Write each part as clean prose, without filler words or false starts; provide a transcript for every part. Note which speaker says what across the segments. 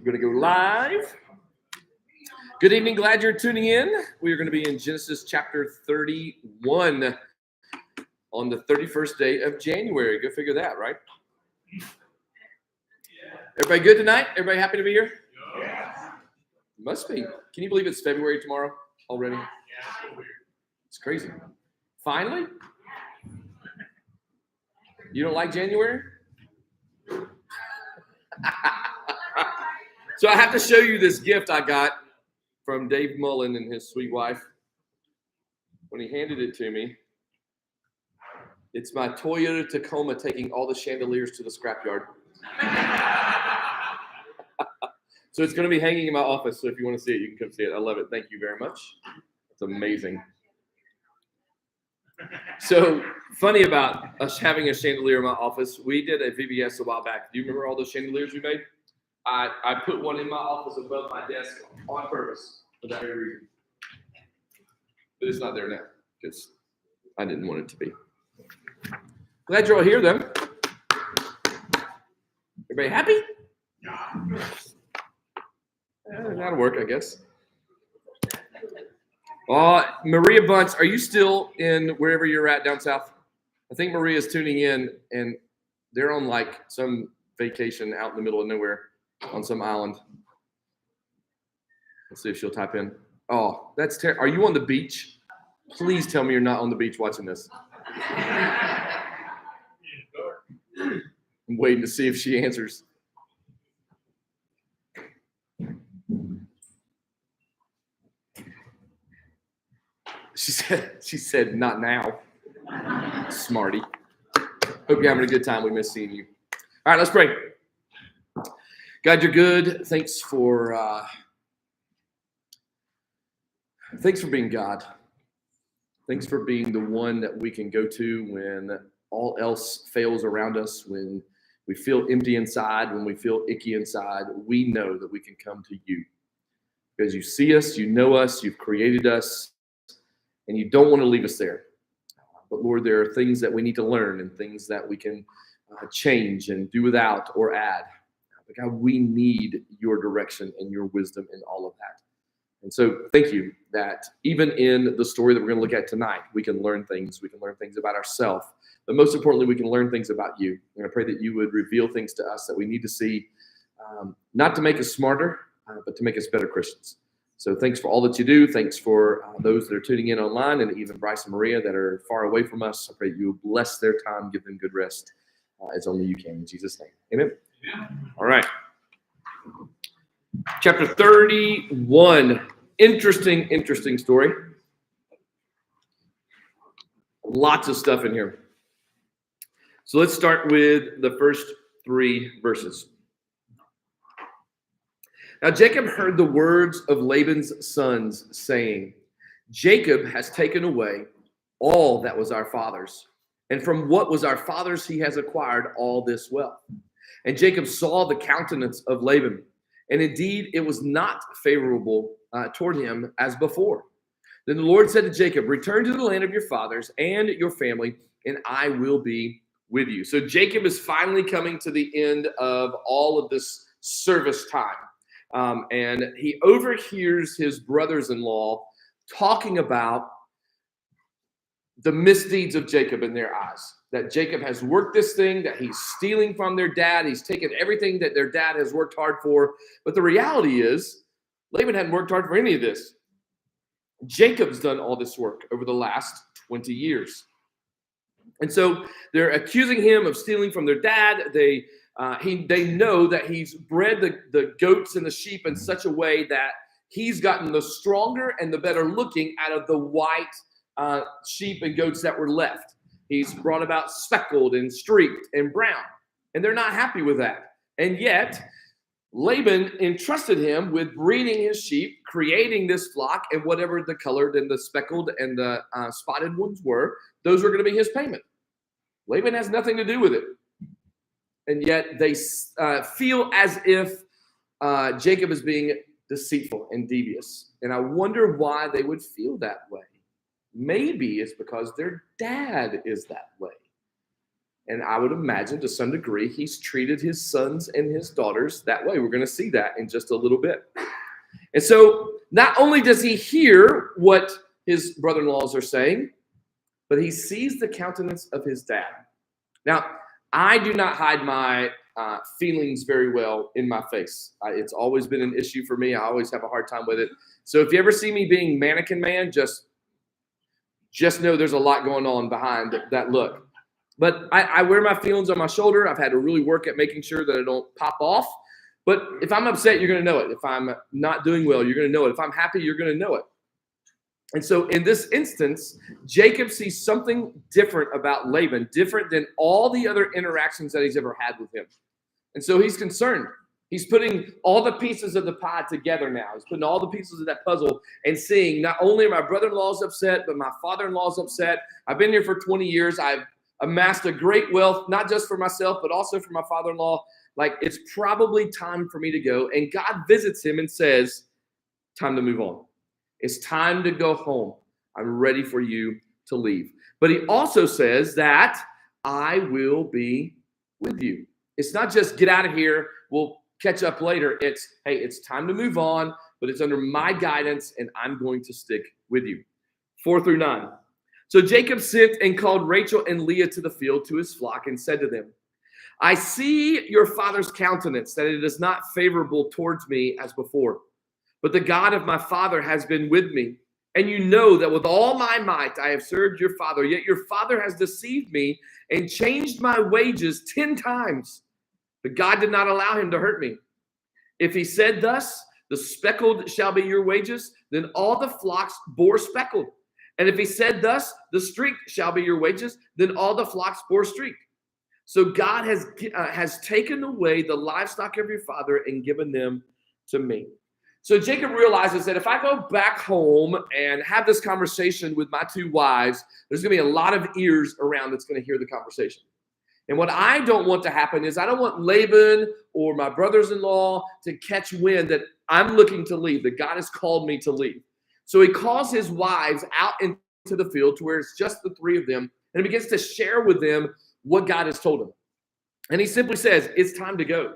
Speaker 1: We're going to go live. Good evening. Glad you're tuning in. We are going to be in Genesis chapter 31 on the 31st day of January. Go figure that, right? Everybody good tonight? Everybody happy to be here? Yeah. Must be. Can you believe it's February tomorrow already? It's crazy. Finally? You don't like January? So I have to show you this gift I got from Dave Mullen and his sweet wife. When he handed it to me, it's my Toyota Tacoma taking all the chandeliers to the scrapyard. So it's going to be hanging in my office. So if you want to see it, you can come see it. I love it. Thank you very much. It's amazing. So funny about us having a chandelier in my office. We did a VBS a while back. Do you remember all those chandeliers we made? I put one in my office above my desk on purpose for that very reason. But it's not there now because I didn't want it to be. Glad you're all here, though. Everybody happy? That'll work, I guess. Maria Bunce, are you still in wherever you're at down south? I think Maria's tuning in, and they're on like some vacation out in the middle of nowhere on some island. Let's see if she'll type in. Oh, that's terrible. Are you on the beach? Please tell me you're not on the beach watching this. I'm waiting to see if she answers. She said, not now. Smarty. Hope you're having a good time. We miss seeing you. All right, let's pray. God, you're good. Thanks for being God. Thanks for being the one that we can go to when all else fails around us, when we feel empty inside, when we feel icky inside. We know that we can come to you because you see us, you know us, you've created us, and you don't want to leave us there. But Lord, there are things that we need to learn and things that we can change and do without or add. But God, we need your direction and your wisdom in all of that. And so thank you that even in the story that we're going to look at tonight, we can learn things. We can learn things about ourselves. But most importantly, we can learn things about you. And I pray that you would reveal things to us that we need to see, not to make us smarter, but to make us better Christians. So thanks for all that you do. Thanks for those that are tuning in online, and even Bryce and Maria that are far away from us. I pray that you will bless their time, give them good rest as only you can. In Jesus' name, amen. All right. Chapter 31. Interesting story. Lots of stuff in here. So let's start with the first 3 verses. Now Jacob heard the words of Laban's sons saying, Jacob has taken away all that was our father's, and from what was our father's he has acquired all this wealth. And Jacob saw the countenance of Laban, and indeed it was not favorable toward him as before. Then the Lord said to Jacob, return to the land of your fathers and your family, and I will be with you. So Jacob is finally coming to the end of all of this service time. And he overhears his brothers-in-law talking about the misdeeds of Jacob in their eyes. That Jacob has worked this thing, that he's stealing from their dad. He's taken everything that their dad has worked hard for. But the reality is, Laban hadn't worked hard for any of this. Jacob's done all this work over the last 20 years. And so they're accusing him of stealing from their dad. They know that he's bred the goats and the sheep in such a way that he's gotten the stronger and the better looking out of the white sheep and goats that were left. He's brought about speckled and streaked and brown, and they're not happy with that. And yet, Laban entrusted him with breeding his sheep, creating this flock, and whatever the colored and the speckled and the spotted ones were, those were going to be his payment. Laban has nothing to do with it. And yet they feel as if Jacob is being deceitful and devious. And I wonder why they would feel that way. Maybe it's because their dad is that way. And I would imagine to some degree, he's treated his sons and his daughters that way. We're going to see that in just a little bit. And so not only does he hear what his brother-in-laws are saying, but he sees the countenance of his dad. Now, I do not hide my feelings very well in my face. It's always been an issue for me. I always have a hard time with it. So if you ever see me being mannequin man, just know there's a lot going on behind that look. But I wear my feelings on my shoulder. I've had to really work at making sure that I don't pop off. But if I'm upset, you're going to know it. If I'm not doing well, you're going to know it. If I'm happy, you're going to know it. And so in this instance, Jacob sees something different about Laban, different than all the other interactions that he's ever had with him. And so he's concerned. He's putting all the pieces of the pie together now. He's putting all the pieces of that puzzle and seeing not only are my brother-in-law's upset, but my father-in-law's upset. I've been here for 20 years. I've amassed a great wealth, not just for myself, but also for my father-in-law. Like, it's probably time for me to go. And God visits him and says, time to move on. It's time to go home. I'm ready for you to leave. But he also says that I will be with you. It's not just get out of here, we'll catch up later. It's, hey, it's time to move on, but it's under my guidance, and I'm going to stick with you. 4-9. So Jacob sent and called Rachel and Leah to the field to his flock and said to them, I see your father's countenance, that it is not favorable towards me as before. But the God of my father has been with me. And you know that with all my might I have served your father. Yet your father has deceived me and changed my wages 10 times. But God did not allow him to hurt me. If he said thus, the speckled shall be your wages, then all the flocks bore speckled. And if he said thus, the streaked shall be your wages, then all the flocks bore streaked. So God has taken away the livestock of your father and given them to me. So Jacob realizes that if I go back home and have this conversation with my two wives, there's going to be a lot of ears around that's going to hear the conversation. And what I don't want to happen is I don't want Laban or my brothers-in-law to catch wind that I'm looking to leave, that God has called me to leave. So he calls his wives out into the field to where it's just the three of them, and he begins to share with them what God has told him. And he simply says, it's time to go.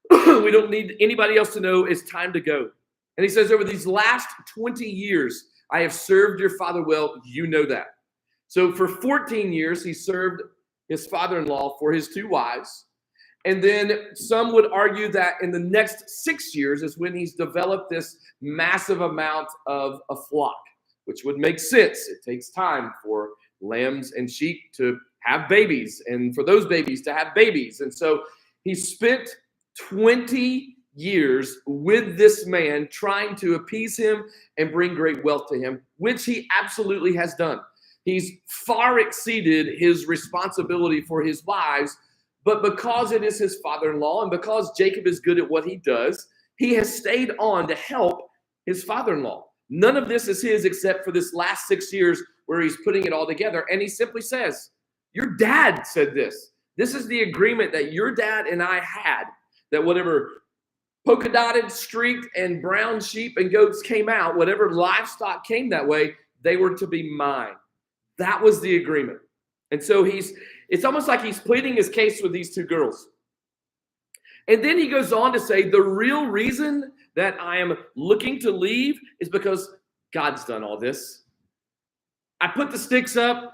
Speaker 1: We don't need anybody else to know it's time to go. And he says, over these last 20 years, I have served your father well. You know that. So for 14 years, he served his father-in-law for his two wives. And then some would argue that in the next 6 years is when he's developed this massive amount of a flock, which would make sense. It takes time for lambs and sheep to have babies and for those babies to have babies. And so he spent 20 years with this man trying to appease him and bring great wealth to him, which he absolutely has done. He's far exceeded his responsibility for his wives, but because it is his father-in-law and because Jacob is good at what he does, he has stayed on to help his father-in-law. None of this is his except for this last 6 years where he's putting it all together. And he simply says, your dad said this. This is the agreement that your dad and I had, that whatever polka dotted, streaked, and brown sheep and goats came out, whatever livestock came that way, they were to be mine. That was the agreement. And so it's almost like he's pleading his case with these two girls. And then he goes on to say, the real reason that I am looking to leave is because God's done all this. I put the sticks up.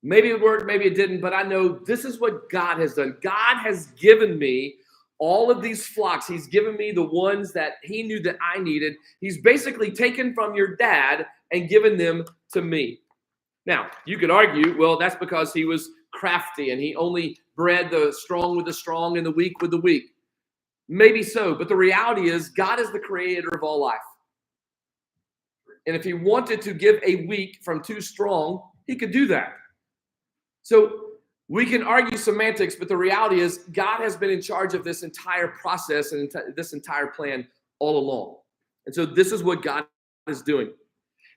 Speaker 1: Maybe it worked, maybe it didn't, but I know this is what God has done. God has given me all of these flocks. He's given me the ones that he knew that I needed. He's basically taken from your dad and given them to me. Now, you could argue, well, that's because he was crafty and he only bred the strong with the strong and the weak with the weak. Maybe so, but the reality is God is the creator of all life. And if he wanted to give a weak from two strong, he could do that. So we can argue semantics, but the reality is God has been in charge of this entire process and this entire plan all along. And so this is what God is doing.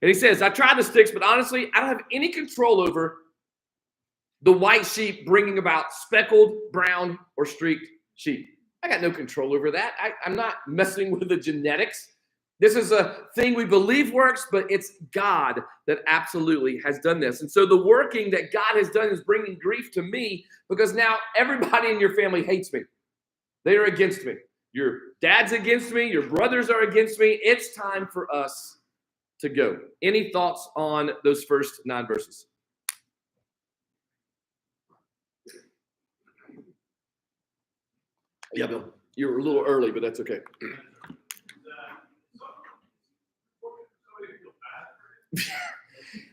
Speaker 1: And he says, I tried the sticks, but honestly, I don't have any control over the white sheep bringing about speckled, brown, or streaked sheep. I got no control over that. I'm not messing with the genetics. This is a thing we believe works, but it's God that absolutely has done this. And so the working that God has done is bringing grief to me because now everybody in your family hates me. They are against me. Your dad's against me. Your brothers are against me. It's time for us to go. Any thoughts on those first 9 verses? Yeah, Bill, you're a little early, but that's okay.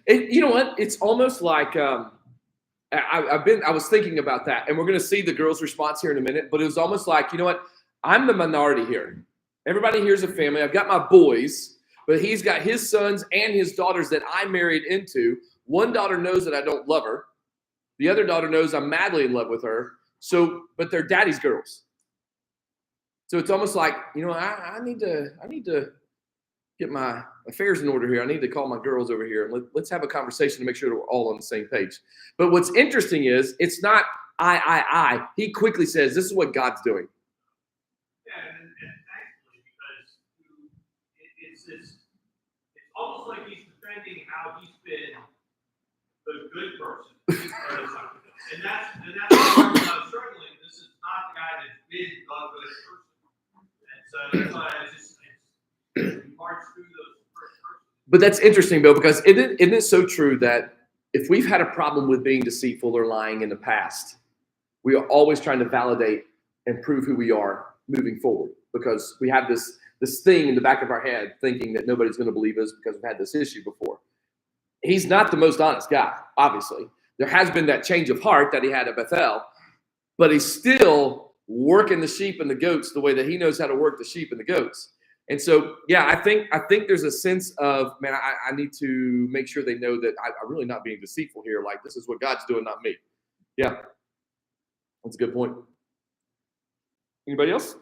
Speaker 1: You know what? It's almost like I was thinking about that, and we're going to see the girls' response here in a minute. But it was almost like, you know what? I'm the minority here. Everybody here's a family. I've got my boys, but he's got his sons and his daughters that I married into. One daughter knows that I don't love her. The other daughter knows I'm madly in love with her. So, but they're daddy's girls. So it's almost like, you know, I need to get my affairs in order here. I need to call my girls over here and let's have a conversation to make sure that we're all on the same page. But what's interesting is it's not I. He quickly says, this is what God's doing.
Speaker 2: Yeah, and thankfully, because it's almost like he's defending how he's been the good person. and that's struggling. This is not the guy that's been the good person. And so that's why it's just march through those first verses.
Speaker 1: But that's interesting, Bill, because isn't it so true that if we've had a problem with being deceitful or lying in the past, we are always trying to validate and prove who we are moving forward because we have this thing in the back of our head thinking that nobody's going to believe us because we've had this issue before. He's not the most honest guy, obviously. There has been that change of heart that he had at Bethel, but he's still working the sheep and the goats the way that he knows how to work the sheep and the goats. And so, yeah, I think there's a sense of, man, I need to make sure they know that I'm really not being deceitful here. Like, this is what God's doing, not me. Yeah, that's a good point. Anybody else?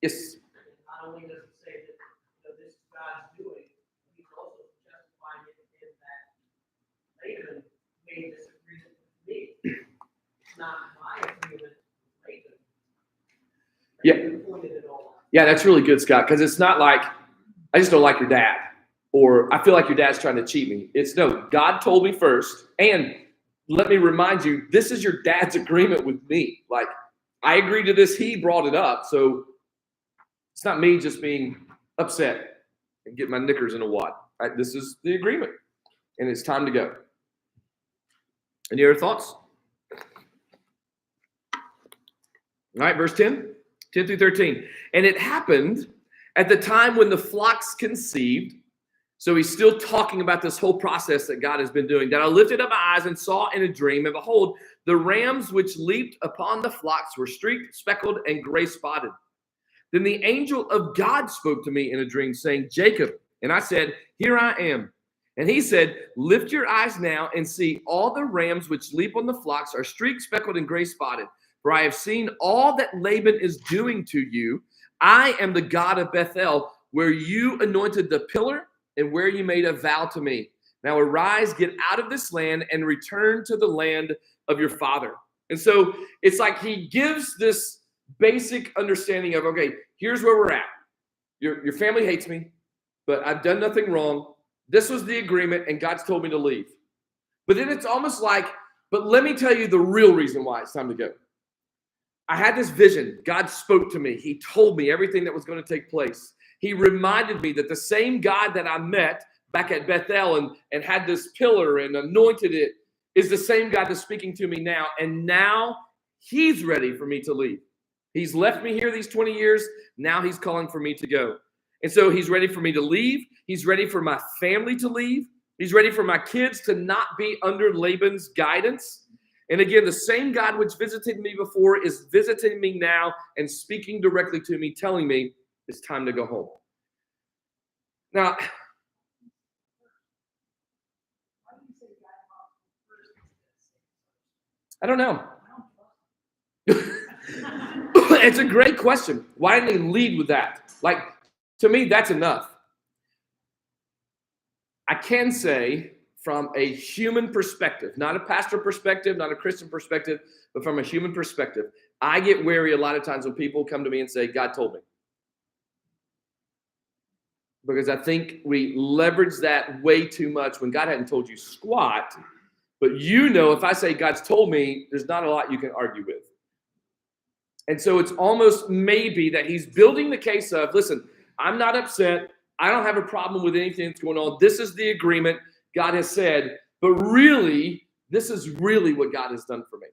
Speaker 1: Yes.
Speaker 3: Not only does it say that this is God's doing, he's also justifying it in that Laban made this agreement with me. It's not my agreement with Laban.
Speaker 1: Yeah, that's really good, Scott, because it's not like, I just don't like your dad, or I feel like your dad's trying to cheat me. It's no, God told me first, and let me remind you, this is your dad's agreement with me. Like, I agreed to this, he brought it up, so it's not me just being upset and get my knickers in a wad. Right? This is the agreement, and it's time to go. Any other thoughts? All right, verse 10 through 13. And it happened at the time when the flocks conceived. So he's still talking about this whole process that God has been doing. That I lifted up my eyes and saw in a dream, and behold, the rams which leaped upon the flocks were streaked, speckled, and gray spotted. Then the angel of God spoke to me in a dream, saying, Jacob. And I said, here I am. And he said, lift your eyes now and see all the rams which leap on the flocks are streaked, speckled, and gray spotted. For I have seen all that Laban is doing to you. I am the God of Bethel, where you anointed the pillar and where you made a vow to me. Now arise, get out of this land, and return to the land of your father. And so it's like he gives this basic understanding of, okay, here's where we're at. Your family hates me, but I've done nothing wrong. This was the agreement, and God's told me to leave. But then it's almost like, but let me tell you the real reason why it's time to go. I had this vision. God spoke to me. He told me everything that was going to take place. He reminded me that the same God that I met back at Bethel and had this pillar and anointed it is the same God that's speaking to me now. And now he's ready for me to leave. He's left me here these 20 years. Now he's calling for me to go. And so he's ready for me to leave. He's ready for my family to leave. He's ready for my kids to not be under Laban's guidance. And again, the same God which visited me before is visiting me now and speaking directly to me, telling me it's time to go home. Now, I don't know. It's a great question. Why didn't he lead with that? Like, to me, that's enough. I can say from a human perspective, not a pastor perspective, not a Christian perspective, but from a human perspective, I get wary a lot of times when people come to me and say, God told me. Because I think we leverage that way too much when God hadn't told you squat. But you know, if I say God's told me, there's not a lot you can argue with. And so it's almost maybe that he's building the case of, listen, I'm not upset. I don't have a problem with anything that's going on. This is the agreement God has said. But really, this is really what God has done for me.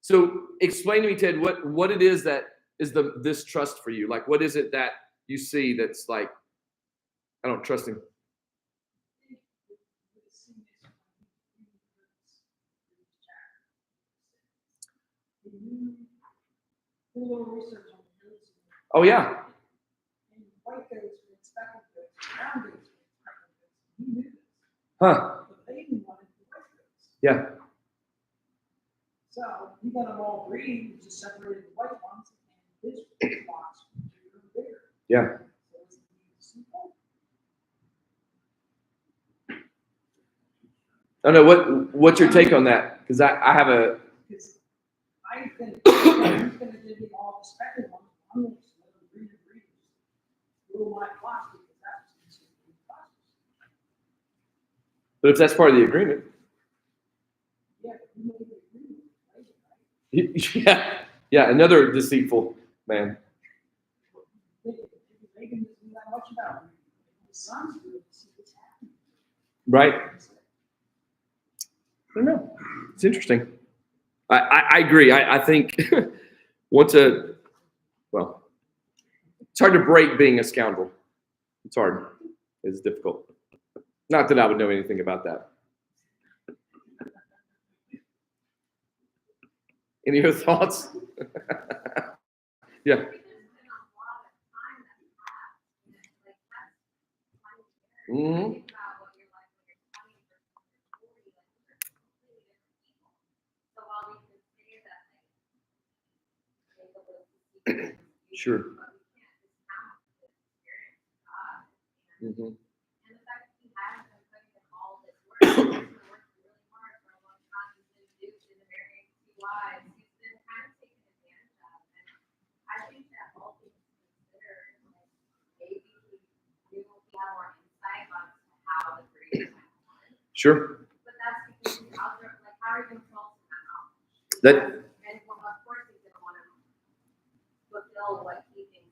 Speaker 1: So explain to me, Ted, what it is that is this trust for you. Like, what is it that you see that's like, I don't trust him? Oh, yeah. Huh. Yeah.
Speaker 3: So he got them all green, just separated the white ones, and his box was bigger and bigger.
Speaker 1: Yeah. I don't know what's your take on that? Because I have a.
Speaker 3: Because I think he's going to give you all the spectrum ones. I'm going to just let them green and green. Little white box because that's considered boxes.
Speaker 1: But if that's part of the agreement.
Speaker 3: Yeah, but you made the agreement, right?
Speaker 1: Yeah. Yeah. Another deceitful man.
Speaker 3: They can do that much about it. The son's good to see what's happening.
Speaker 1: Right. I don't know. It's interesting. I agree. I think it's hard to break being a scoundrel. It's hard. It's difficult. Not that I would know anything about that. Any other thoughts? Yeah. Mm-hmm. Sure. Mm-hmm. Sure.
Speaker 4: But that's because he's out there, like, how are you going to solve that?
Speaker 1: That.
Speaker 4: And well, of course, he's going to want to fulfill what he thinks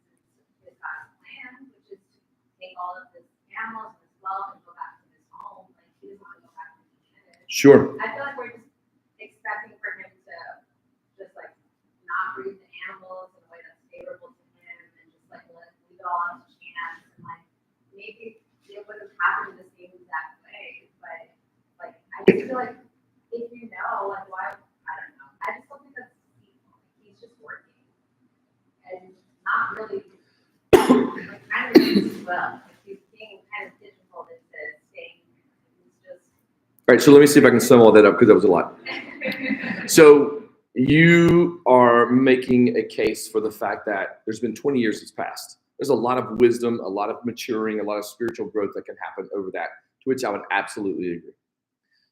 Speaker 4: is God's plan, which is to take all of his animals and his wealth and go back to his home. Like, he doesn't want to go back to the
Speaker 1: Sure.
Speaker 4: I feel like we're just expecting for him to just like not breed the animals in a way that's favorable to him and just like leave it all up to chance. And like maybe it would have happened the same exact way, but like I just feel like if you know, like why I don't know. I just don't think that's he's just working and not really like kind of as well. Like he's being kind of pigeonholed into staying. He's just.
Speaker 1: All right, so let me see if I can sum all that up because that was a lot. So you are making a case for the fact that there's been 20 years that's passed. There's a lot of wisdom, a lot of maturing, a lot of spiritual growth that can happen over that, to which I would absolutely agree.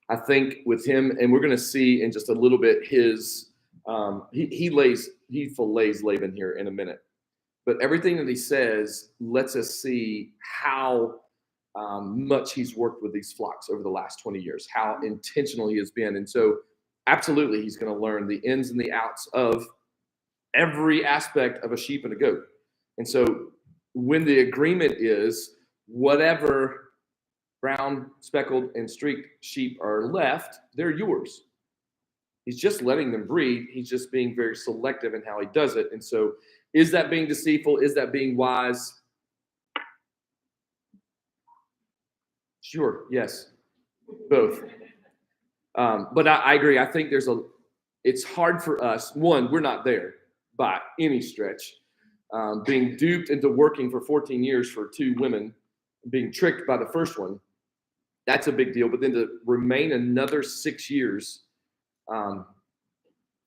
Speaker 1: I think with him, and we're going to see in just a little bit his, he fillets Laban here in a minute. But everything that he says lets us see how much he's worked with these flocks over the last 20 years, how intentional he has been. And so absolutely, he's going to learn the ins and the outs of every aspect of a sheep and a goat. And so when the agreement is whatever brown, speckled, and streaked sheep are left, they're yours. He's just letting them breed. He's just being very selective in how he does it. And so is that being deceitful? Is that being wise? Sure. Yes. Both. But I agree. I think it's hard for us. One, we're not there by any stretch. Being duped into working for 14 years for two women, being tricked by the first one, that's a big deal. But then to remain another 6 years to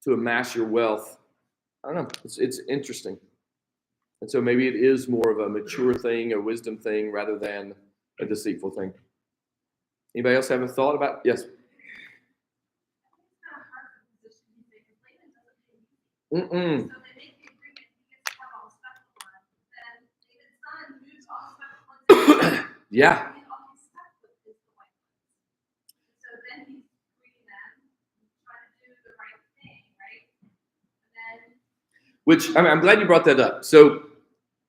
Speaker 1: amass your wealth, I don't know. It's interesting. And so maybe it is more of a mature thing, a wisdom thing, rather than a deceitful thing. Anybody else have a thought about? Yes. Mm-mm.
Speaker 4: So they make the agreement, he gets to have all the special ones, then David's son moves all the special ones.
Speaker 1: Yeah.
Speaker 4: And all he's stuck with is the white ones. So then he's greeting them, trying to do the right thing, right? And then
Speaker 1: Which, I mean, I'm glad you brought that up. So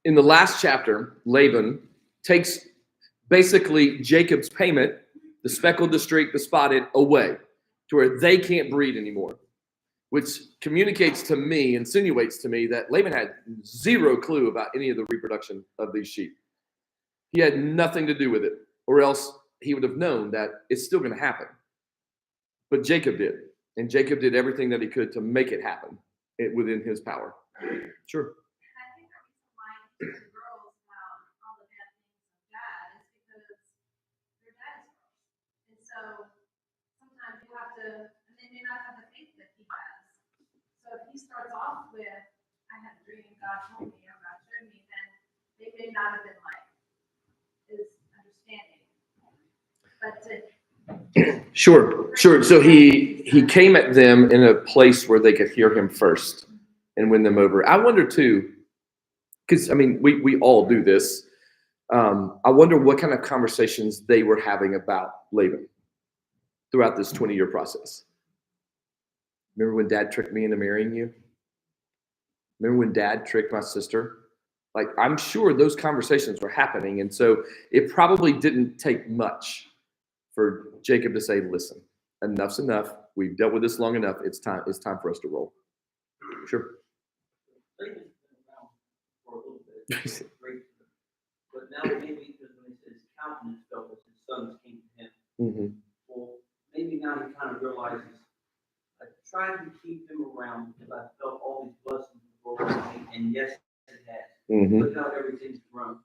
Speaker 1: in the last chapter, Laban takes basically Jacob's payment, the speckled, the streaked, the spotted, away to where they can't breed anymore, which communicates to me, insinuates to me that Laban had zero clue about any of the reproduction of these sheep. He had nothing to do with it, or else he would have known that it's still going to happen. But Jacob did, and Jacob did everything that he could to make it happen within his power. Sure.
Speaker 4: I think the reason why he teaches the girls about all the bad things of dad is because their dad is girls. And so sometimes you have to, and they may not have the faith that he has. So if he starts off with, I had a dream, God told me, or God showed me, then they may not have been like, his understanding. But to
Speaker 1: Sure. So he came at them in a place where they could hear him first and win them over. I wonder too, because I mean, we all do this. I wonder what kind of conversations they were having about Laban throughout this 20-year process. Remember when Dad tricked me into marrying you? Remember when Dad tricked my sister? Like, I'm sure those conversations were happening. And so it probably didn't take much for Jacob to say, listen, enough's enough. We've dealt with this long enough. It's time for us to roll. Sure.
Speaker 5: Laban's been around for a little bit, but now maybe because when he says countenance fell as his sons came to him,
Speaker 1: Mm-hmm.
Speaker 5: well, maybe now he kind of realizes, I tried to keep him around because I felt all these blessings before me, and yes, it has.
Speaker 1: Mm-hmm.
Speaker 5: Look how everything's grown.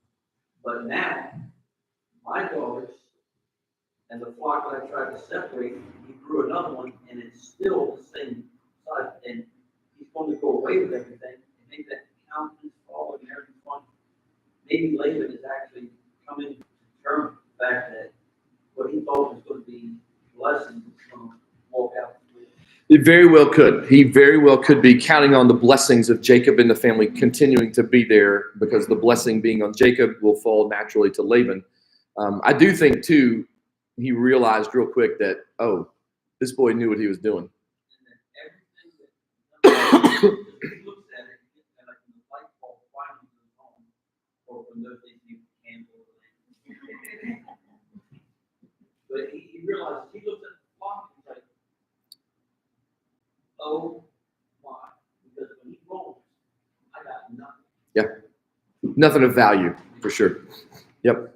Speaker 5: But now, my daughters and the flock that I tried to separate, he grew another one, and it's still the same size, and he's going to go away with everything and make that countenance fall and everything fun. Maybe Laban is actually coming to terms with the fact that what he thought was going to be blessings is going to walk out.
Speaker 1: It very well could. He very well could be counting on the blessings of Jacob and the family continuing to be there, because the blessing being on Jacob will fall naturally to Laban. I do think, too, he realized real quick that, oh, this boy knew what he was doing.
Speaker 5: And then everything that he looks at it, and like the light bulb finally goes on, or when those days you can go. But he realizes, he looks at the flock and he's like, oh my, because when he rolls, I got nothing.
Speaker 1: Yeah. Nothing of value, for sure. Yep.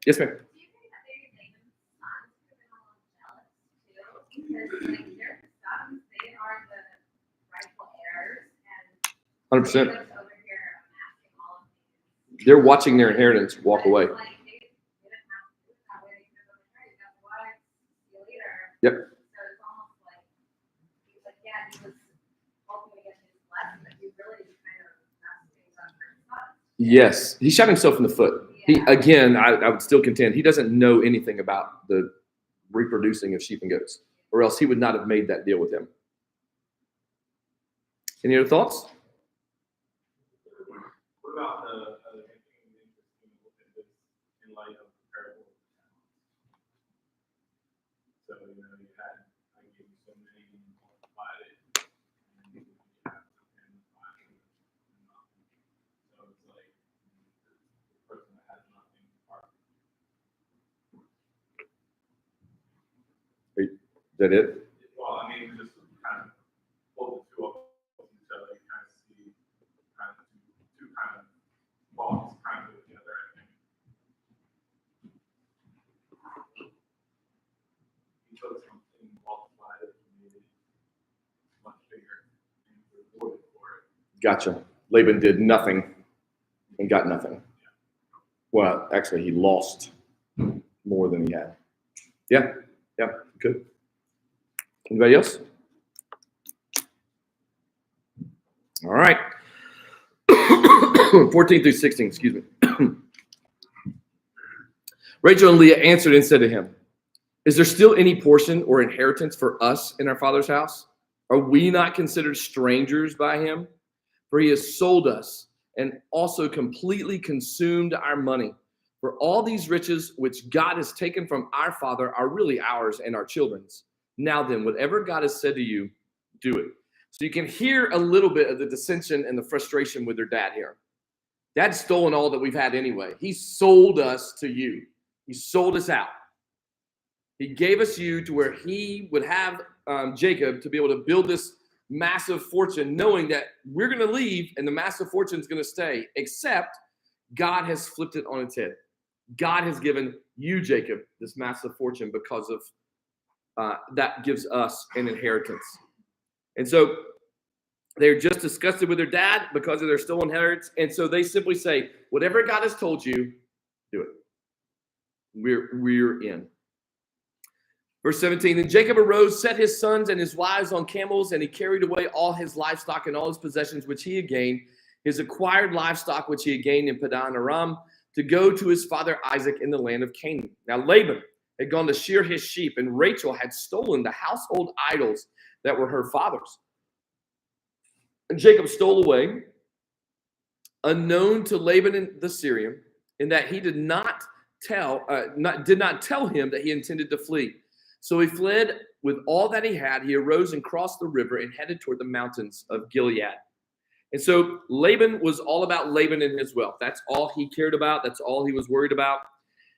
Speaker 1: Yes, ma'am.
Speaker 4: do you think that maybe Laban's sons could have been a little jealous too? Because like their sons, they are the rightful heirs, and
Speaker 1: 100%.
Speaker 4: Jacob's over here amassing all of these.
Speaker 1: They're watching their inheritance walk away.
Speaker 4: Like, they didn't have to do it that way. They could have been like, "Hey, guess what? See you later."
Speaker 1: Yep.
Speaker 4: So it's almost like he was like, yeah, he was hoping to get his blessing, but he really just kind of messed things up for his sons.
Speaker 1: Yes. He shot himself in the foot.
Speaker 4: Yeah.
Speaker 1: I would still contend, he doesn't know anything about the reproducing of sheep and goats, or else he would not have made that deal with him. Any other thoughts?
Speaker 2: What about the interesting look at this in light of the parable of the talents? So, you had, I gave you so many, and you multiplied it, and you have 10, 5, and nothing. So it's like the person that has nothing part.
Speaker 1: Is that it?
Speaker 2: Well, I mean, just kind of pull the two up to each other, you kind of see kind of two kind of thoughts kind of go together, I think. He took something, multiplied it, and made it much bigger, and rewarded for it.
Speaker 1: Gotcha. Laban did nothing and got nothing. Well, actually, he lost more than he had. Yeah, good. Anybody else? All right. 14 through 16, excuse me. Rachel and Leah answered and said to him, Is there still any portion or inheritance for us in our Father's house? Are we not considered strangers by him? For he has sold us and also completely consumed our money. For all these riches which God has taken from our Father are really ours and our children's. Now then, whatever God has said to you, do it. So you can hear a little bit of the dissension and the frustration with their dad here. Dad's stolen all that we've had anyway. He sold us to you. He sold us out. He gave us you to where he would have Jacob to be able to build this massive fortune, knowing that we're going to leave and the massive fortune is going to stay, except God has flipped it on its head. God has given you, Jacob, this massive fortune because of that gives us an inheritance. And so they're just disgusted with their dad because of their stolen inheritance. And so they simply say, whatever God has told you, do it. We're in. Verse 17, then Jacob arose, set his sons and his wives on camels, and he carried away all his livestock and all his possessions which he had gained, his acquired livestock which he had gained in Padan Aram, to go to his father Isaac in the land of Canaan. Now Laban had gone to shear his sheep, and Rachel had stolen the household idols that were her father's. And Jacob stole away, unknown to Laban the Syrian, in that he did not tell him that he intended to flee. So he fled with all that he had. He arose and crossed the river and headed toward the mountains of Gilead. And so Laban was all about Laban and his wealth. That's all he cared about. That's all he was worried about.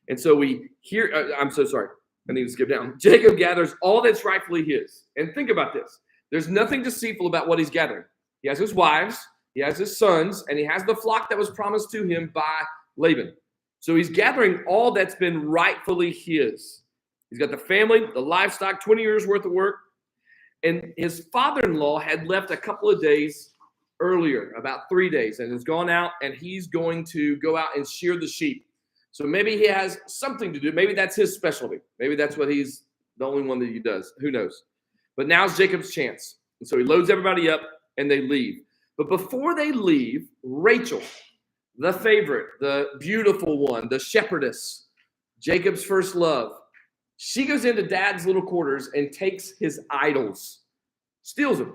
Speaker 1: And so we hear, I'm so sorry. I need to skip down. Jacob gathers all that's rightfully his. And think about this. There's nothing deceitful about what he's gathering. He has his wives, he has his sons, and he has the flock that was promised to him by Laban. So he's gathering all that's been rightfully his. He's got the family, the livestock, 20 years worth of work. And his father-in-law had left a couple of days earlier, about 3 days, and has gone out, and he's going to go out and shear the sheep. So maybe he has something to do. Maybe that's his specialty. Maybe that's what he's the only one that he does. Who knows? But now's Jacob's chance. And so he loads everybody up, and they leave. But before they leave, Rachel, the favorite, the beautiful one, the shepherdess, Jacob's first love, she goes into dad's little quarters and takes his idols, steals them.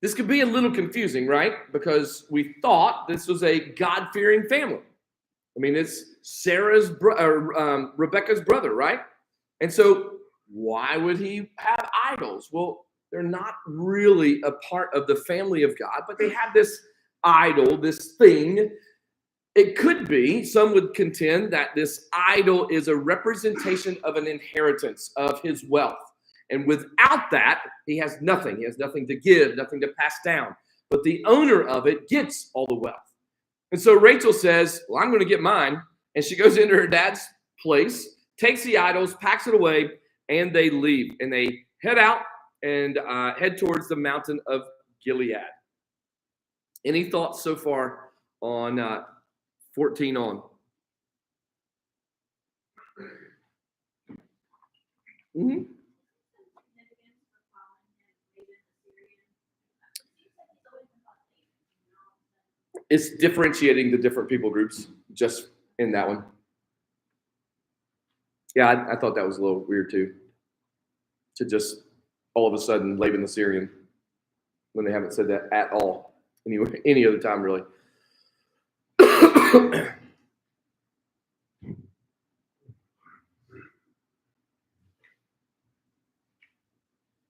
Speaker 1: This could be a little confusing, right? Because we thought this was a God-fearing family. I mean, it's Rebecca's brother, right? And so why would he have idols? Well, they're not really a part of the family of God, but they have this idol, this thing. It could be, some would contend, that this idol is a representation of an inheritance of his wealth. And without that, he has nothing. He has nothing to give, nothing to pass down. But the owner of it gets all the wealth. And so Rachel says, well, I'm going to get mine. And she goes into her dad's place, takes the idols, packs it away, and they leave. And they head out and head towards the mountain of Gilead. Any thoughts so far on 14 on? Mm-hmm. It's differentiating the different people groups just in that one. Yeah, I thought that was a little weird too. To just all of a sudden Laban the Syrian when they haven't said that at all any other time really.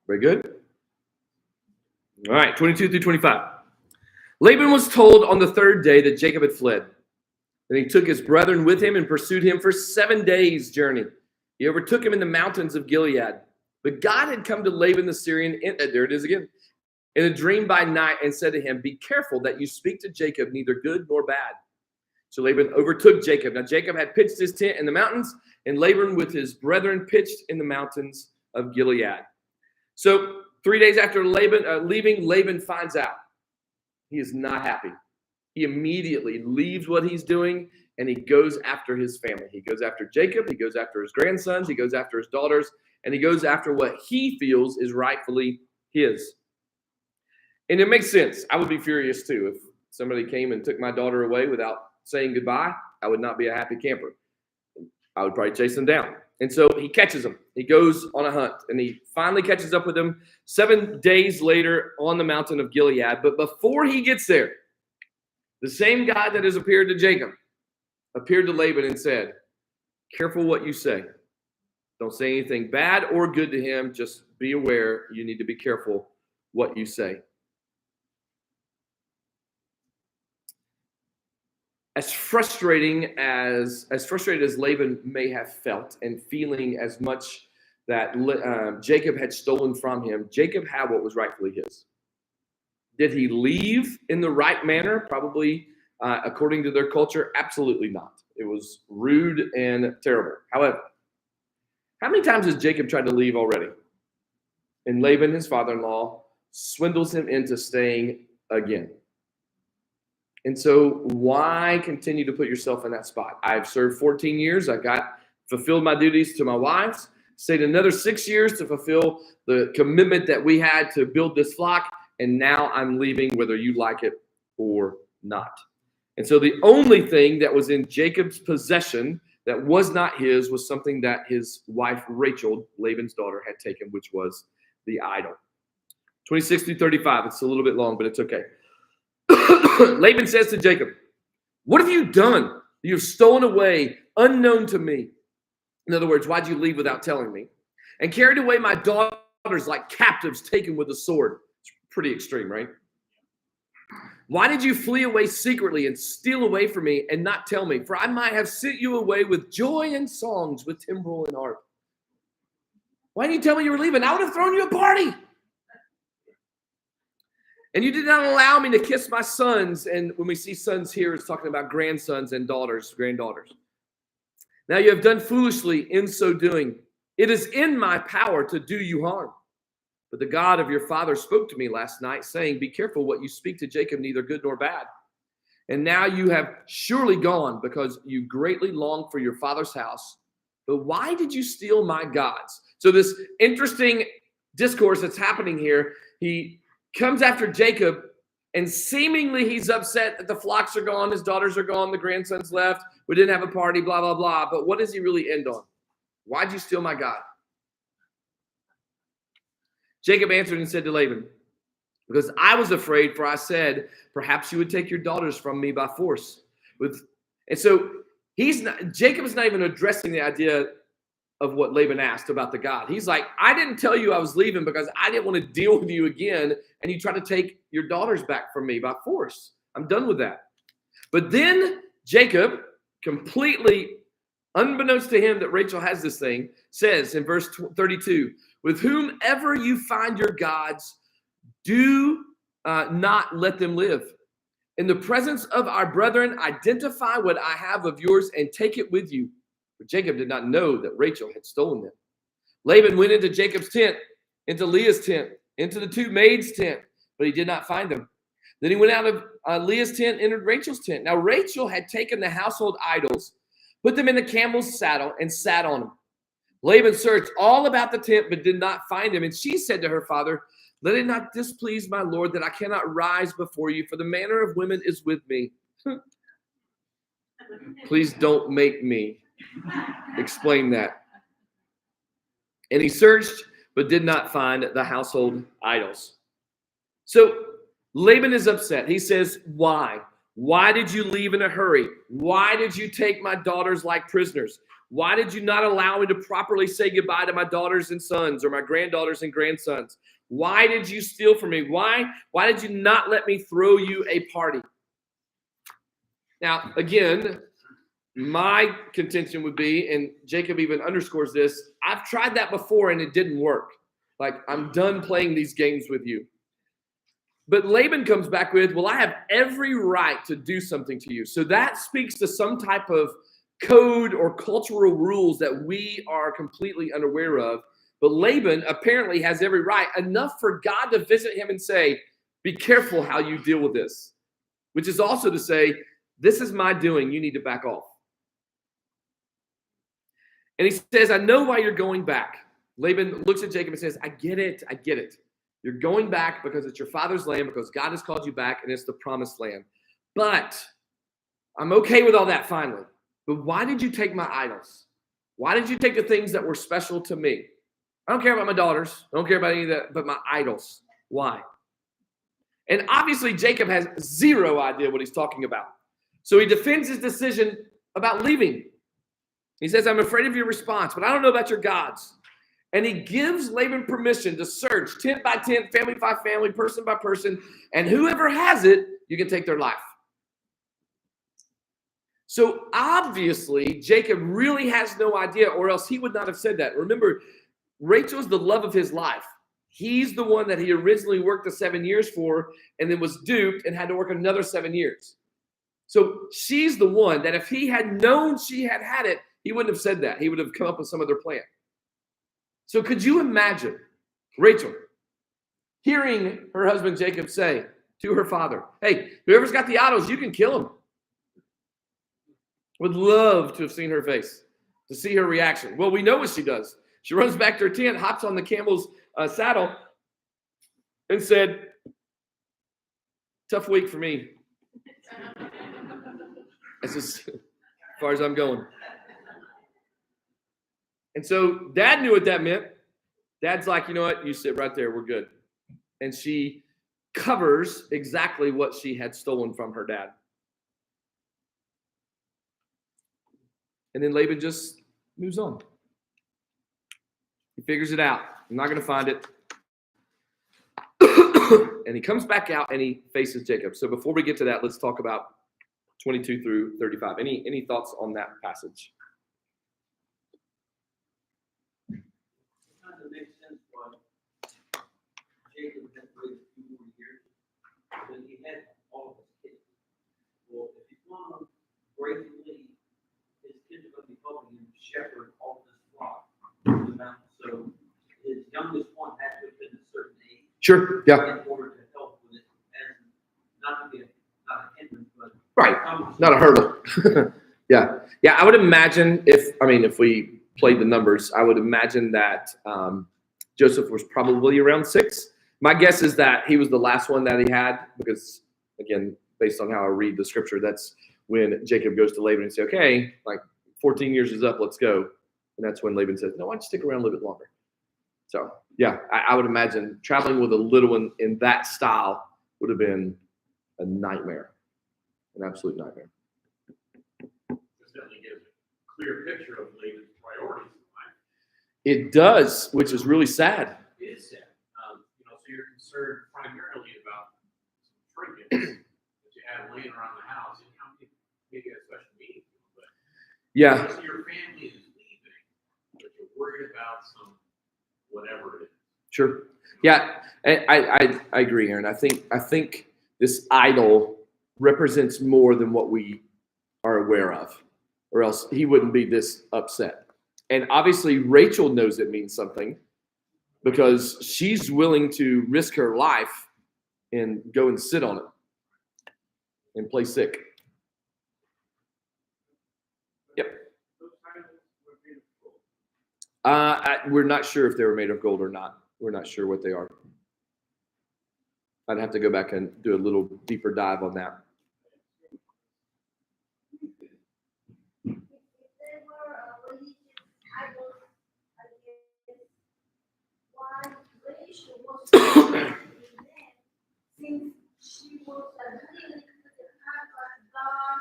Speaker 1: Very good. All right, 22 through 25. Laban was told on the third day that Jacob had fled. Then he took his brethren with him and pursued him for 7 days' journey. He overtook him in the mountains of Gilead. But God had come to Laban the Syrian, there it is again, in a dream by night and said to him, be careful that you speak to Jacob neither good nor bad. So Laban overtook Jacob. Now Jacob had pitched his tent in the mountains, and Laban with his brethren pitched in the mountains of Gilead. So 3 days after leaving, Laban finds out. He is not happy. He immediately leaves what he's doing, and he goes after his family. He goes after Jacob. He goes after his grandsons. He goes after his daughters, and he goes after what he feels is rightfully his. And it makes sense. I would be furious too. If somebody came and took my daughter away without saying goodbye, I would not be a happy camper. I would probably chase him down. And so he catches him. He goes on a hunt, and he finally catches up with him 7 days later on the mountain of Gilead. But before he gets there, the same God that has appeared to Jacob appeared to Laban and said, careful what you say. Don't say anything bad or good to him. Just be aware. You need to be careful what you say. As frustrated as Laban may have felt, and feeling as much that Jacob had stolen from him, Jacob had what was rightfully his. Did he leave in the right manner? Probably, according to their culture, absolutely not. It was rude and terrible. However, how many times has Jacob tried to leave already? And Laban, his father-in-law, swindles him into staying again. And so why continue to put yourself in that spot? I've served 14 years. I fulfilled my duties to my wives. Stayed another 6 years to fulfill the commitment that we had to build this flock. And now I'm leaving whether you like it or not. And so the only thing that was in Jacob's possession that was not his was something that his wife Rachel, Laban's daughter, had taken, which was the idol. 26 through 35. It's a little bit long, but it's okay. Laban says to Jacob, what have you done? You've stolen away unknown to me. In other words, why'd you leave without telling me? And carried away my daughters like captives taken with a sword. It's pretty extreme, right? Why did you flee away secretly and steal away from me and not tell me? For I might have sent you away with joy and songs, with timbrel and harp. Why didn't you tell me you were leaving? I would have thrown you a party. And you did not allow me to kiss my sons. And when we see sons here, it's talking about grandsons and granddaughters. Now you have done foolishly in so doing. It is in my power to do you harm. But the God of your father spoke to me last night, saying, be careful what you speak to Jacob, neither good nor bad. And now you have surely gone, because you greatly long for your father's house. But why did you steal my gods? So this interesting discourse that's happening here, he comes after Jacob, and seemingly he's upset that the flocks are gone, his daughters are gone, the grandsons left, we didn't have a party, blah, blah, blah. But what does he really end on? Why'd you steal my God? Jacob answered and said to Laban, because I was afraid, for I said, perhaps you would take your daughters from me by force. And so Jacob is not even addressing the idea of what Laban asked about the God. He's like, I didn't tell you I was leaving because I didn't want to deal with you again, and you try to take your daughters back from me by force. I'm done with that. But then Jacob, completely unbeknownst to him that Rachel has this thing, says in verse 32, with whomever you find your gods, do not let them live. In the presence of our brethren, identify what I have of yours and take it with you. But Jacob did not know that Rachel had stolen them. Laban went into Jacob's tent, into Leah's tent, into the two maids' tent, but he did not find them. Then he went out of Leah's tent, entered Rachel's tent. Now Rachel had taken the household idols, put them in the camel's saddle, and sat on them. Laban searched all about the tent, but did not find him. And she said to her father, let it not displease my lord that I cannot rise before you, for the manner of women is with me. Please don't make me explain that. And he searched, but did not find the household idols. So Laban is upset. He says, why? Why did you leave in a hurry? Why did you take my daughters like prisoners? Why did you not allow me to properly say goodbye to my daughters and sons, or my granddaughters and grandsons? Why did you steal from me? Why did you not let me throw you a party? Now, again, my contention would be, and Jacob even underscores this, I've tried that before and it didn't work. Like, I'm done playing these games with you. But Laban comes back with, well, I have every right to do something to you. So that speaks to some type of code or cultural rules that we are completely unaware of. But Laban apparently has every right, enough for God to visit him and say, be careful how you deal with this. Which is also to say, this is my doing, you need to back off. And he says, I know why you're going back. Laban looks at Jacob and says, I get it. You're going back because it's your father's land, because God has called you back, and it's the promised land. But I'm okay with all that finally. But why did you take my idols? Why did you take the things that were special to me? I don't care about my daughters. I don't care about any of that, but my idols. Why? And obviously, Jacob has zero idea what he's talking about. So he defends his decision about leaving. He says, I'm afraid of your response, but I don't know about your gods. And he gives Laban permission to search tent by tent, family by family, person by person, and whoever has it, you can take their life. So obviously, Jacob really has no idea, or else he would not have said that. Remember, Rachel's the love of his life. He's the one that he originally worked the 7 years for and then was duped and had to work another 7 years. So she's the one that if he had known she had had it, he wouldn't have said that. He would have come up with some other plan. So could you imagine Rachel hearing her husband Jacob say to her father, hey, whoever's got the idols, you can kill him. Would love to have seen her face, to see her reaction. Well, we know what she does. She runs back to her tent, hops on the camel's saddle, and said, tough week for me. That's as far as I'm going. And so Dad knew what that meant. Dad's like, you know what? You sit right there. We're good. And she covers exactly what she had stolen from her dad. And then Laban just moves on. He figures it out. I'm not going to find it. And he comes back out and he faces Jacob. So before we get to that, let's talk about 22 through 35. Any thoughts on that passage?
Speaker 5: It kind of makes sense why Jacob had to wait a few more years. Then he had all of his kids. Well, if he's going to greatly lead, his kids are going to be helping him shepherd all of this flock to the mountain. So his youngest one had to have been a certain age.
Speaker 1: Sure, yeah.
Speaker 5: In order to help with it, and not to be not a hindrance, but
Speaker 1: right, not a hurdle. Yeah. I would imagine if we played the numbers, I would imagine that Joseph was probably around 6. My guess is that he was the last one that he had, because again, based on how I read the scripture, that's when Jacob goes to Laban and says, okay, like 14 years is up, let's go. And that's when Laban says, no, I'd stick around a little bit longer. So yeah, I would imagine traveling with a little one in that style would have been a nightmare, an absolute nightmare.
Speaker 2: This definitely gives a clear picture of Laban's priorities in life.
Speaker 1: It does, which is really sad.
Speaker 2: It is sad. So you're concerned primarily about some trinkets that you have laying around the house, and maybe a special meeting. But
Speaker 1: Yeah.
Speaker 2: most of your family is leaving, but you're worried about some whatever it is.
Speaker 1: Sure. Yeah, I agree, Aaron. I think this idol represents more than what we are aware of, or else he wouldn't be this upset. And obviously, Rachel knows it means something because she's willing to risk her life and go and sit on it and play sick. Yep. We're not sure if they were made of gold or not. We're not sure what they are. I'd have to go back and do a little deeper dive on that.
Speaker 4: If they were religious idols, I guess, why Rachel was since she was agreeing to the heart of God,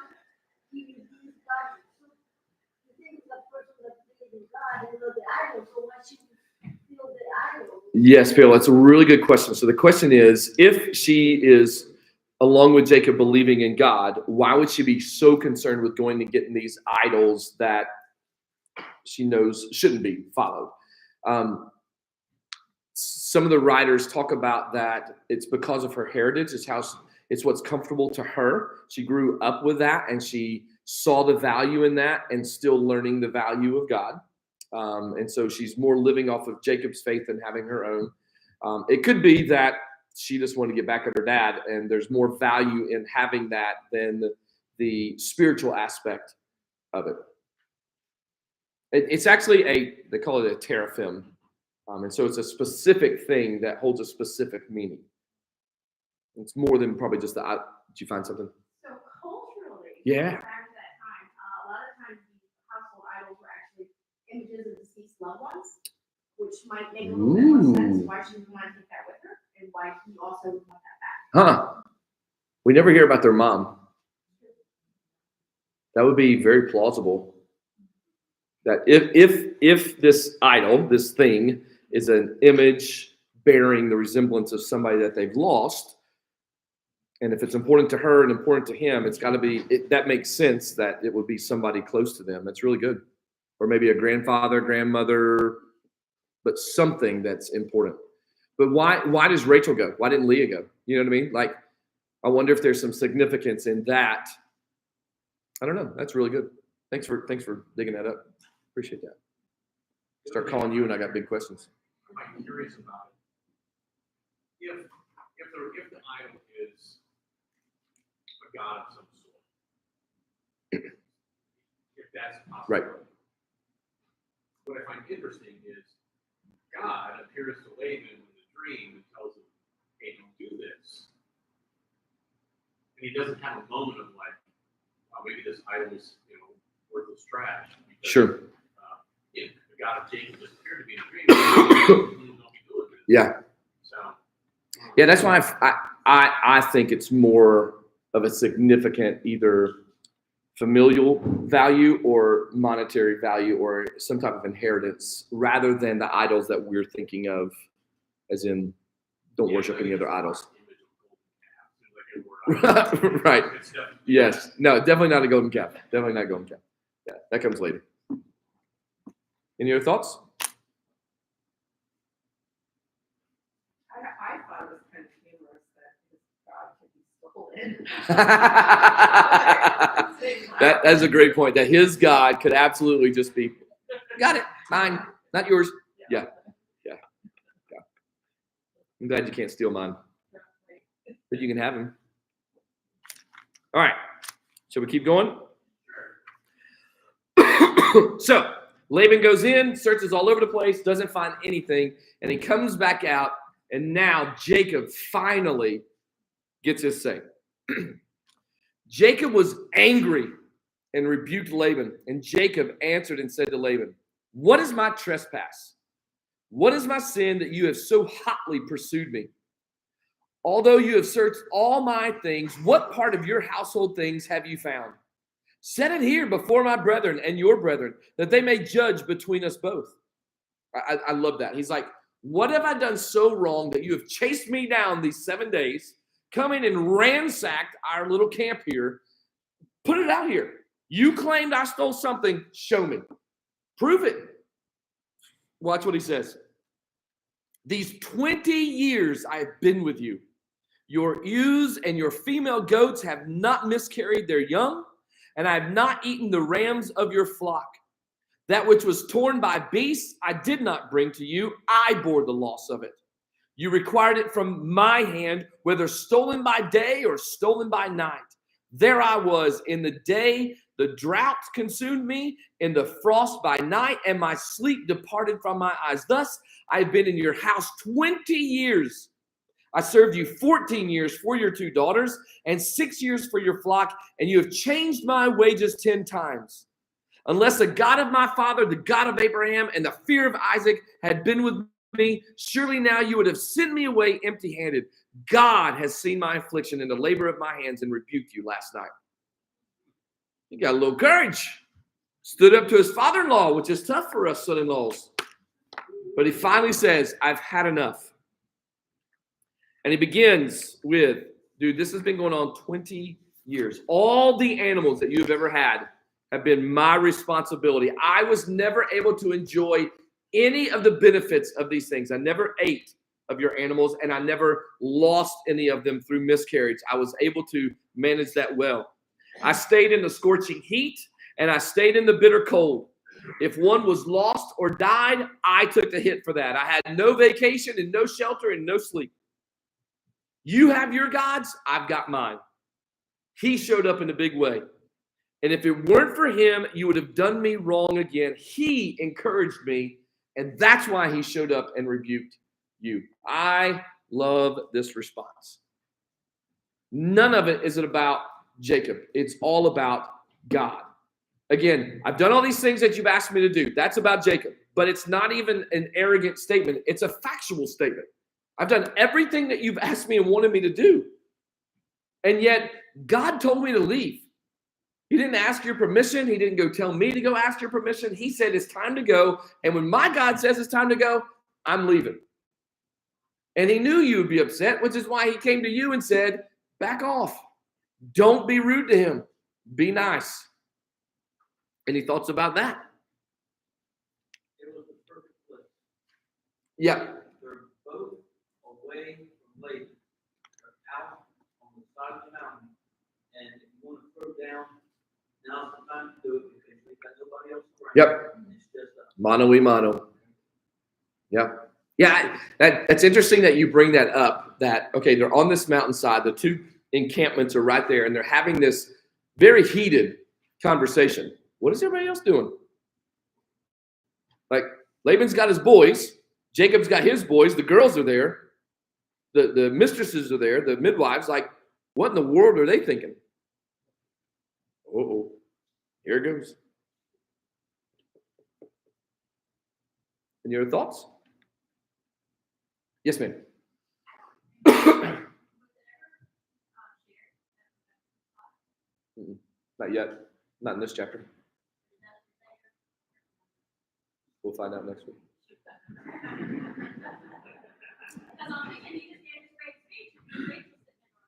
Speaker 4: giving these God, you think the person that believed in God and not the idol, so why she would feel the idol?
Speaker 1: Yes, Phil, that's a really good question. So the question is, if she is, along with Jacob, believing in God, why would she be so concerned with going and getting these idols that she knows shouldn't be followed? Some of the writers talk about that it's because of her heritage. It's what's comfortable to her. She grew up with that, and she saw the value in that and still learning the value of God. And so she's more living off of Jacob's faith than having her own. It could be that she just wanted to get back at her dad, and there's more value in having that than the spiritual aspect of it. It's actually they call it a teraphim. And so it's a specific thing that holds a specific meaning. It's more than probably just did you find something?
Speaker 6: So culturally,
Speaker 1: Yeah.
Speaker 6: back to that time, a lot of times these household idols were actually images of deceased loved ones, which might make a little bit more sense why she would want to take that with her and why he also would want that back.
Speaker 1: Huh. We never hear about their mom. That would be very plausible. That if this idol, this thing, is an image bearing the resemblance of somebody that they've lost, and if it's important to her and important to him, it's got to be, that makes sense that it would be somebody close to them. That's really good. Or maybe a grandfather, grandmother, but something that's important. But why does Rachel go? Why didn't Leah go? You know what I mean? Like, I wonder if there's some significance in that. I don't know. That's really good. Thanks for digging that up. Appreciate that. Start calling you, and I got big questions.
Speaker 2: I'm curious about it. If the idol is a god of some sort, if that's possible.
Speaker 1: Right.
Speaker 2: What I find interesting is God appears to Laban in the dream and tells him, "Hey, don't do this." And he doesn't have a moment of like, "Oh, maybe this idol is, worthless trash." Because,
Speaker 1: Sure.
Speaker 2: The God of Jacob just appeared to be in a dream. Don't be doing this.
Speaker 1: Yeah.
Speaker 2: So.
Speaker 1: Yeah, that's why I think it's more of a significant either familial value or monetary value or some type of inheritance rather than the idols that we're thinking of, as in don't worship any other idols. Right. Yes. No, definitely not a golden calf. Definitely not a golden calf. Yeah, that comes later. Any other thoughts?
Speaker 3: I thought it was kind of humorous that his God could be stolen.
Speaker 1: That's a great point. That his God could absolutely just be, got it, mine, not yours. Yeah. I'm glad you can't steal mine, but you can have him. All right. Shall we keep going? So Laban goes in, searches all over the place, doesn't find anything, and he comes back out, and now Jacob finally gets his say. Jacob was angry and rebuked Laban, and Jacob answered and said to Laban, "What is my trespass? What is my sin that you have so hotly pursued me? Although you have searched all my things, what part of your household things have you found? Set it here before my brethren and your brethren, that they may judge between us both." I love that. He's like, what have I done so wrong that you have chased me down these 7 days, come in and ransacked our little camp here? Put it out here. You claimed I stole something. Show me. Prove it. Watch what he says. "These 20 years I have been with you. Your ewes and your female goats have not miscarried their young, and I have not eaten the rams of your flock. That which was torn by beasts I did not bring to you. I bore the loss of it. You required it from my hand, whether stolen by day or stolen by night. There I was in the day, the drought consumed me, in the frost by night, and my sleep departed from my eyes. Thus I have been in your house 20 years. I served you 14 years for your 2 daughters and 6 years for your flock, and you have changed my wages 10 times. Unless the God of my father, the God of Abraham, and the fear of Isaac had been with me, surely now you would have sent me away empty-handed. God has seen my affliction and the labor of my hands and rebuked you last night." He got a little courage. Stood up to his father-in-law, which is tough for us son-in-laws. But he finally says, "I've had enough." And he begins with, dude, this has been going on 20 years. All the animals that you've ever had have been my responsibility. I was never able to enjoy any of the benefits of these things. I never ate of your animals, and I never lost any of them through miscarriage. I was able to manage that well. I stayed in the scorching heat, and I stayed in the bitter cold. If one was lost or died, I took the hit for that. I had no vacation and no shelter and no sleep. You have your gods, I've got mine. He showed up in a big way. And if it weren't for him, you would have done me wrong again. He encouraged me, and that's why he showed up and rebuked you. I love this response. None of it is about Jacob. It's all about God. Again, I've done all these things that you've asked me to do. That's about Jacob. But it's not even an arrogant statement. It's a factual statement. I've done everything that you've asked me and wanted me to do. And yet, God told me to leave. He didn't ask your permission. He didn't go tell me to go ask your permission. He said, it's time to go. And when my God says it's time to go, I'm leaving. And he knew you would be upset, which is why he came to you and said, back off. Don't be rude to him. Be nice. Any thoughts about that?
Speaker 5: It was the perfect place.
Speaker 1: Yeah.
Speaker 5: They're both away from Laban. They're out on the side of the mountain. And if you want to throw down, now's the time to do it because we've got nobody else around.
Speaker 1: Yep.
Speaker 5: It's just us.
Speaker 1: Mano y mano. Yeah. Yeah. That's interesting that you bring that up. That, okay, they're on this mountainside. The two encampments are right there, and they're having this very heated conversation. What is everybody else doing? Like, Laban's got his boys. Jacob's got his boys. The girls are there. The mistresses are there. The midwives. Like, what in the world are they thinking? Uh-oh. Here it goes. Any other thoughts? Yes, ma'am. Not yet. Not in this chapter. We'll find out next week.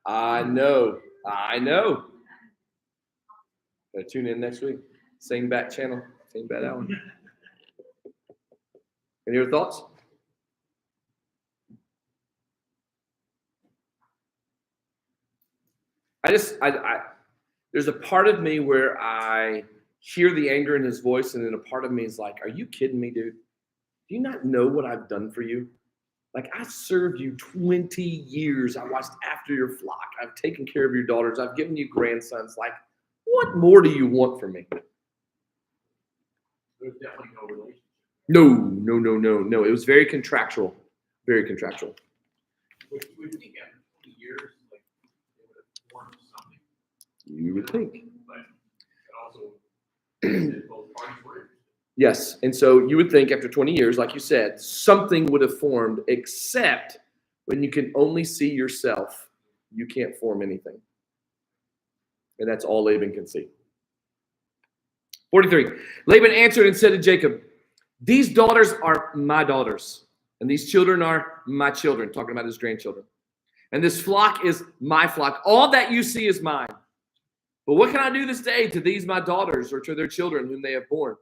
Speaker 1: I know. Gotta tune in next week. Same bat channel. Same bat Alan. Any other thoughts? There's a part of me where I hear the anger in his voice, and then a part of me is like, are you kidding me, dude? Do you not know what I've done for you? Like, I served you 20 years. I watched after your flock. I've taken care of your daughters. I've given you grandsons. Like, what more do you want from me?
Speaker 2: There's definitely no relationship.
Speaker 1: No. It was very contractual. Very contractual.
Speaker 2: Would you think after 20 years, like, they would have formed something?
Speaker 1: You would think.
Speaker 2: But it also said both parties were interested.
Speaker 1: Yes. And so you would think after 20 years, like you said, something would have formed, except when you can only see yourself, you can't form anything. And that's all Laban can see. 43. Laban answered and said to Jacob, these daughters are my daughters, and these children are my children, talking about his grandchildren. And this flock is my flock. All that you see is mine. But what can I do this day to these my daughters or to their children whom they have borne?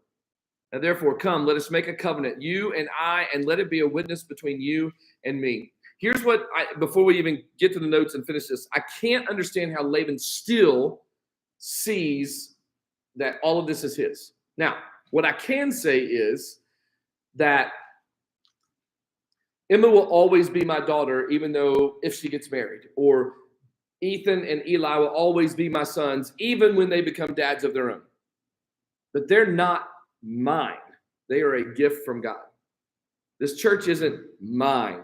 Speaker 1: And therefore, come, let us make a covenant, you and I, and let it be a witness between you and me. Here's what before we even get to the notes and finish this, I can't understand how Laban still sees that all of this is his. Now, what I can say is that Emma will always be my daughter, even though if she gets married, or Ethan and Eli will always be my sons, even when they become dads of their own. But they're not mine. They are a gift from God. This church isn't mine.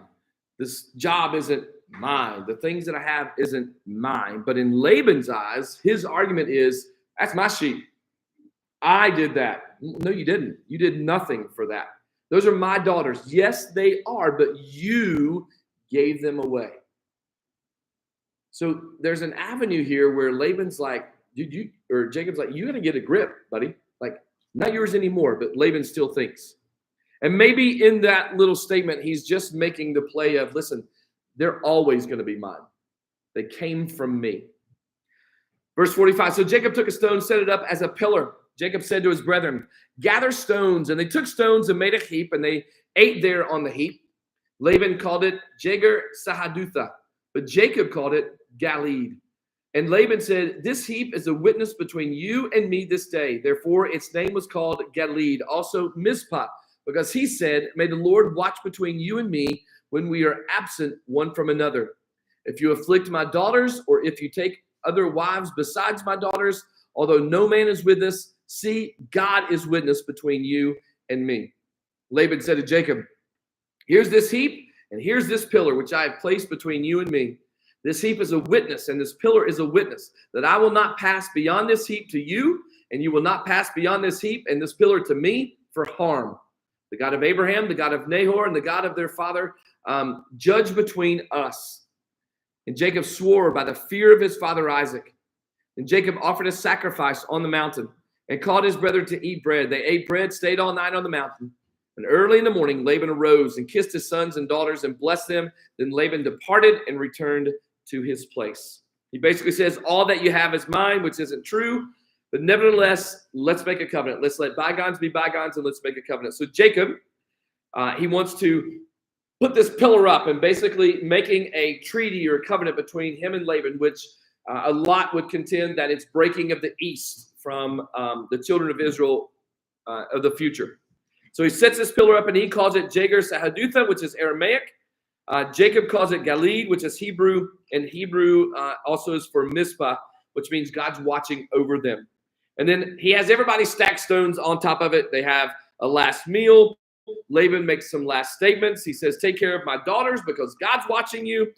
Speaker 1: This job isn't mine. The things that I have isn't mine. But in Laban's eyes, his argument is, that's my sheep. I did that. No, you didn't. You did nothing for that. Those are my daughters. Yes, they are, but you gave them away. So there's an avenue here where Laban's like, dude, or Jacob's like, you got to get a grip, buddy. Like, not yours anymore, but Laban still thinks. And maybe in that little statement, he's just making the play of, listen, they're always going to be mine. They came from me. Verse 45, so Jacob took a stone, set it up as a pillar. Jacob said to his brethren, gather stones. And they took stones and made a heap, and they ate there on the heap. Laban called it Jager Sahadutha, but Jacob called it Galeed. And Laban said, this heap is a witness between you and me this day. Therefore, its name was called Galeed, also Mizpah, because he said, may the Lord watch between you and me when we are absent one from another. If you afflict my daughters, or if you take other wives besides my daughters, although no man is with us, see, God is witness between you and me. Laban said to Jacob, here's this heap, and here's this pillar, which I have placed between you and me. This heap is a witness, and this pillar is a witness, that I will not pass beyond this heap to you, and you will not pass beyond this heap and this pillar to me for harm. The God of Abraham, the God of Nahor, and the God of their father, judge between us. And Jacob swore by the fear of his father Isaac. And Jacob offered a sacrifice on the mountain and called his brethren to eat bread. They ate bread, stayed all night on the mountain. And early in the morning, Laban arose and kissed his sons and daughters and blessed them. Then Laban departed and returned to his place. He basically says, all that you have is mine, which isn't true. But nevertheless, let's make a covenant. Let's let bygones be bygones and let's make a covenant. So Jacob, he wants to put this pillar up and basically making a treaty or a covenant between him and Laban, which a lot would contend that it's breaking of the east from the children of Israel of the future. So he sets this pillar up and he calls it Jagar Sahadutha, which is Aramaic. Jacob calls it Galid, which is Hebrew, and Hebrew also is for Mizpah, which means God's watching over them. And then he has everybody stack stones on top of it. They have a last meal. Laban makes some last statements. He says, take care of my daughters because God's watching you.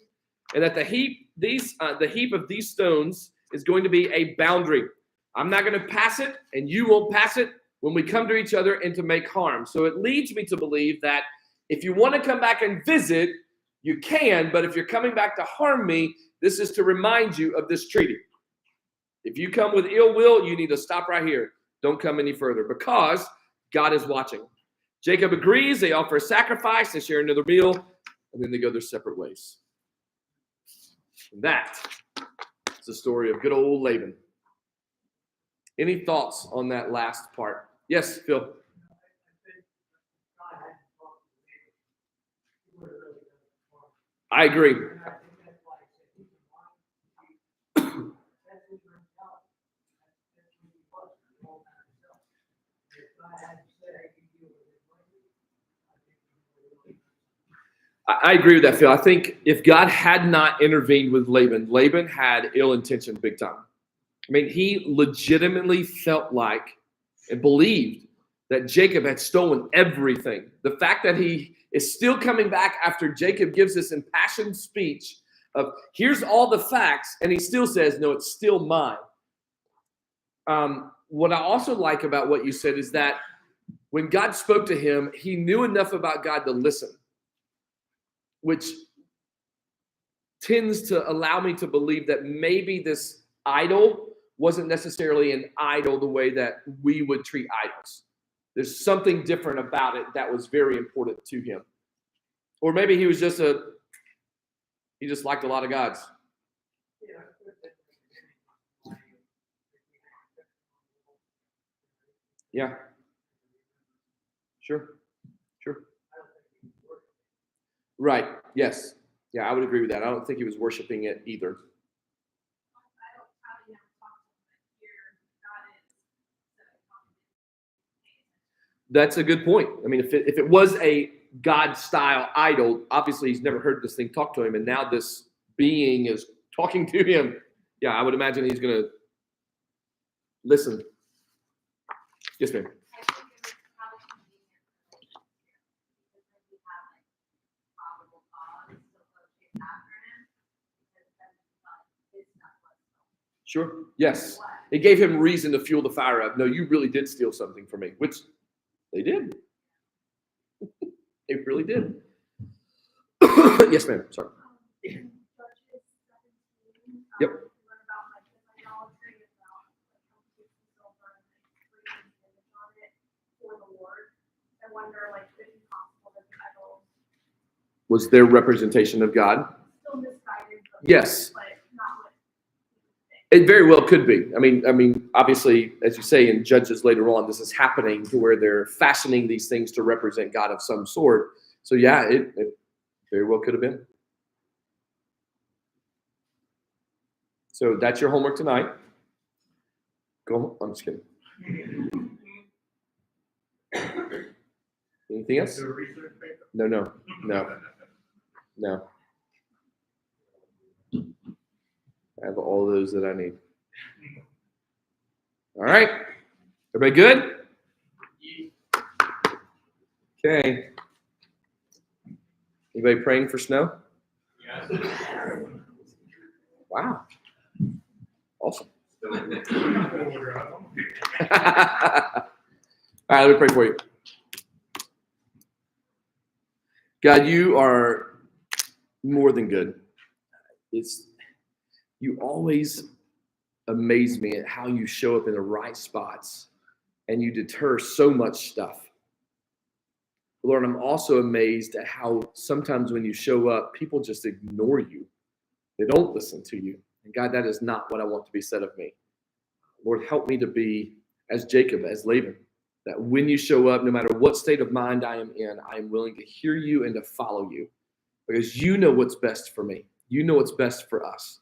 Speaker 1: And that the heap of these stones is going to be a boundary. I'm not going to pass it, and you won't pass it when we come to each other and to make harm. So it leads me to believe that if you want to come back and visit, you can, but if you're coming back to harm me, this is to remind you of this treaty. If you come with ill will, you need to stop right here. Don't come any further because God is watching. Jacob agrees. They offer a sacrifice. They share another meal, and then they go their separate ways. And that is the story of good old Laban. Any thoughts on that last part? Yes, Phil. I agree. I agree with that, Phil. I think if God had not intervened with Laban, Laban had ill intention big time. I mean, he legitimately felt like and believed that Jacob had stolen everything. The fact that he is still coming back after Jacob gives this impassioned speech of, here's all the facts, and he still says, no, it's still mine. What I also like about what you said is that when God spoke to him, he knew enough about God to listen, which tends to allow me to believe that maybe this idol wasn't necessarily an idol the way that we would treat idols. There's something different about it that was very important to him. Or maybe he was just he just liked a lot of gods. Yeah. Sure. Right. Yes. Yeah, I would agree with that. I don't think he was worshiping it either. That's a good point. I mean, if it was a God-style idol, obviously he's never heard this thing talk to him, and now this being is talking to him. Yeah, I would imagine he's going to listen. Yes, ma'am. Sure. Yes. It gave him reason to fuel the fire up. No, you really did steal something from me, which they did. They really did. Yes, ma'am. Sorry. Yep. Was their representation of God? Yes. It very well could be. I mean, obviously, as you say in Judges later on, this is happening to where they're fashioning these things to represent God of some sort. So yeah, it very well could have been. So that's your homework tonight. Go. I'm just kidding. Anything else? No. I have all those that I need. All right. Everybody good? Okay. Anybody praying for snow?
Speaker 2: Yes.
Speaker 1: Wow. Awesome. All right, let me pray for you. God, you are more than good. You always amaze me at how you show up in the right spots and you deter so much stuff. Lord, I'm also amazed at how sometimes when you show up, people just ignore you. They don't listen to you. And God, that is not what I want to be said of me. Lord, help me to be as Jacob, as Laban, that when you show up, no matter what state of mind I am in, I am willing to hear you and to follow you because you know what's best for me. You know what's best for us.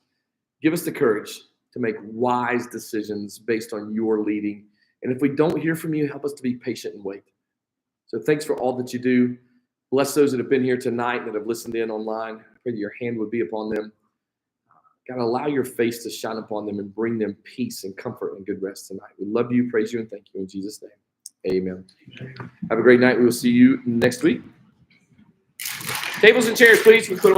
Speaker 1: Give us the courage to make wise decisions based on your leading. And if we don't hear from you, help us to be patient and wait. So thanks for all that you do. Bless those that have been here tonight and that have listened in online. I pray that your hand would be upon them. God, allow your face to shine upon them and bring them peace and comfort and good rest tonight. We love you, praise you, and thank you in Jesus' name. Amen. Have a great night. We will see you next week. Tables and chairs, please. We put them